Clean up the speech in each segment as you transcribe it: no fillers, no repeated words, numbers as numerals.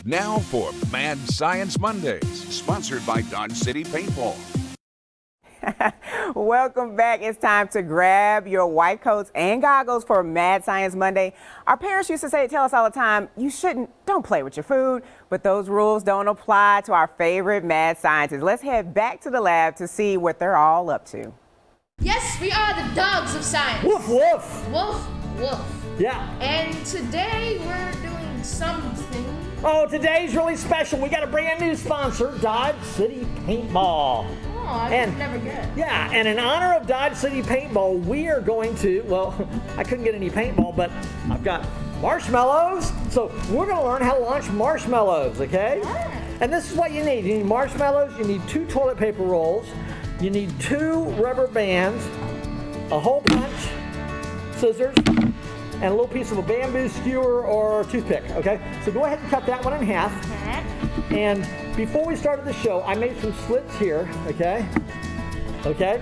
Now for Mad Science Mondays, sponsored by Dodge City Paintball. Welcome back. It's time to grab your white coats and goggles for Mad Science Monday. Our parents used to tell us all the time, don't play with your food, but those rules don't apply to our favorite mad scientists. Let's head back to the lab to see what they're all up to. Yes, we are the dogs of science. Woof, woof. Woof, woof. Yeah. And today we're doing something. Oh, today's really special. We got a brand new sponsor, Dodge City Paintball. Oh, I could never guess. Yeah, and in honor of Dodge City Paintball, we are going to, well, I couldn't get any paintball, but I've got marshmallows. So we're going to learn how to launch marshmallows, okay? Yeah. And this is what you need. You need marshmallows, you need 2 toilet paper rolls, you need 2 rubber bands, a hole punch, scissors, and a little piece of a bamboo skewer or toothpick, okay? So go ahead and cut that one in half. And before we started the show, I made some slits here, okay? Okay,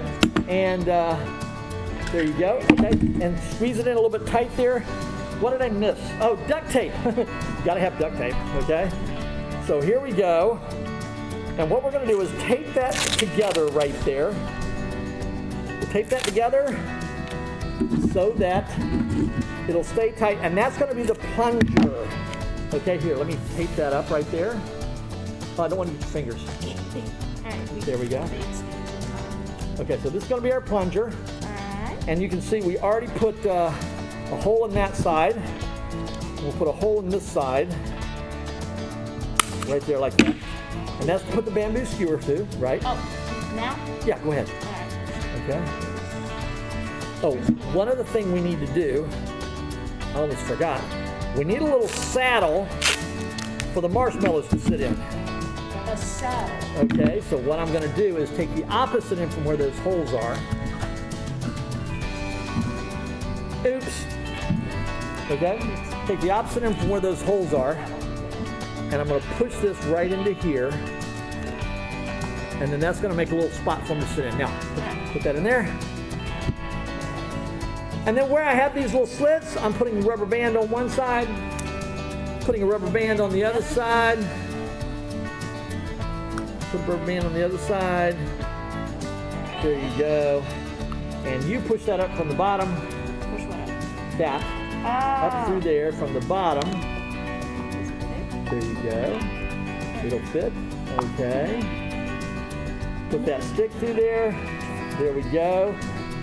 and there you go, okay? And squeeze it in a little bit tight there. What did I miss? Oh, duct tape. You gotta have duct tape, okay? So here we go. And what we're gonna do is tape that together right there. We'll tape that together so that it'll stay tight, and that's going to be the plunger. Okay, here, let me tape that up right there. Oh, I don't want to get your fingers. There we go. Okay, so this is going to be our plunger. And you can see we already put a hole in that side. We'll put a hole in this side. Right there like that. And that's to put the bamboo skewer through, right? Oh, now? Yeah, go ahead. Okay. Oh, one other thing we need to do, I almost forgot. We need a little saddle for the marshmallows to sit in. A saddle. Okay, so what I'm going to do is take the opposite end from where those holes are. Oops. Okay, take the opposite end from where those holes are, and I'm going to push this right into here. And then that's going to make a little spot for them to sit in. Now, put that in there. And then where I have these little slits, I'm putting a rubber band on one side, putting a rubber band on the other side, put a rubber band on the other side. There you go. And you push that up from the bottom. Push what up? That. Up through there from the bottom. There you go. It'll fit. Okay. Put that stick through there. There we go.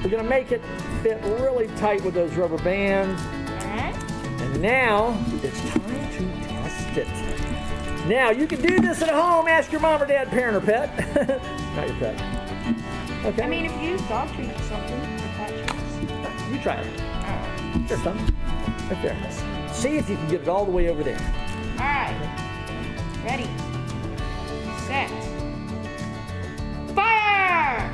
We're going to make it fit really tight with those rubber bands. And now it's time to test it. Now you can do this at home. Ask your mom or dad, parent or pet. Not your pet. Okay. I mean, if you use dog treats or something, if that treats. You try it. There's some. Right there. See if you can get it all the way over there. All right. Ready. Set. Fire!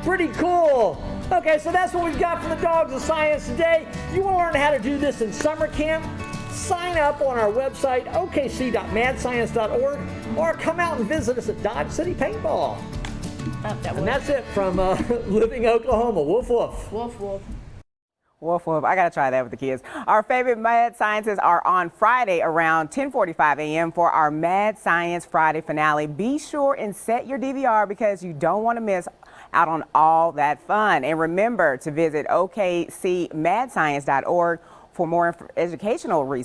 Pretty cool. Okay, so that's what we've got for the Dogs of Science today. You want to learn how to do this in summer camp? Sign up on our website, okc.madscience.org, or come out and visit us at Dodge City Paintball. And that's it from Living Oklahoma. Woof, woof. Woof, woof. Woof, woof. I got to try that with the kids. Our favorite Mad Scientists are on Friday around 10:45 a.m. for our Mad Science Friday finale. Be sure and set your DVR because you don't want to miss out on all that fun. And remember to visit okcmadscience.org for more educational resources.